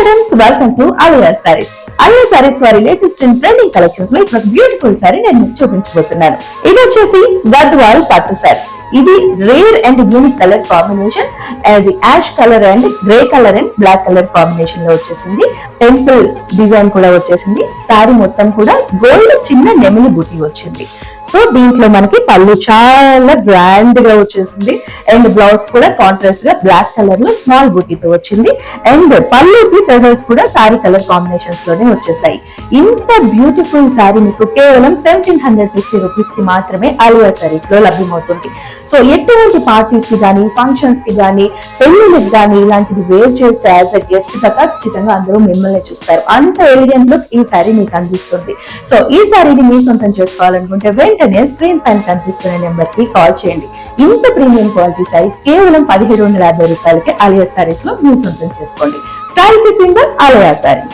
Friends, welcome to Alia saris. Alia saris వారి latest and trending collections లో ఇప్పుడు బ్యూటిఫుల్ సారీ నేను మీకు చూపించబోతున్నాను. ఇది వచ్చేసి గద్వాల్ పట్టు సారీ. ఇది rare and unique colour combination. అది ash colour and grey colour and black colour combination లో వచ్చేసింది. టెంపుల్ డిజైన్ కూడా వచ్చేసింది. సారీ మొత్తం కూడా గోల్డ్ చిన్న నెమిలి బుట్టి వచ్చింది. సో దీంట్లో మనకి పళ్ళు చాలా గ్రాండ్ గా వచ్చేసింది అండ్ బ్లౌజ్ కూడా కాంట్రాస్ట్ గా బ్లాక్ కలర్ లో స్మాల్ బూటీతో వచ్చింది అండ్ పళ్ళుకి టెజల్స్ కూడా సారీ కలర్ కాంబినేషన్స్ లోనే వచ్చేసాయి. ఇంత బ్యూటిఫుల్ సారీ మీకు కేవలం 1750 రూపీస్ కి మాత్రమే అలియా సారీస్ లో లభ్యమవుతుంది. సో ఎటువంటి పార్టీస్ కి కానీ, ఫంక్షన్స్ కి కానీ, పెళ్లికి కానీ ఇలాంటిది వేర్ చేస్తే యాజ్ అ గెస్ట్ గా ఖచ్చితంగా అందరూ మిమ్మల్ని చూస్తారు. అంత ఎలిగెంట్ లుక్ ఈ సారీ మీకు అందిస్తుంది. సో ఈ సారీని మీ సొంతం చేసుకోవాలనుకుంటే వెంటనే స్క్రీన్ పైన కనిపిస్తున్న నెంబర్ కి కాల్ చేయండి. ఇంత ప్రీమియం క్వాలిటీ సారీ కేవలం 1750 రూపాయలకి అలియా సారీస్ లో మీ సొంతం చేసుకోండి. స్టైల్ కి సింబల్ అలియా సారీ.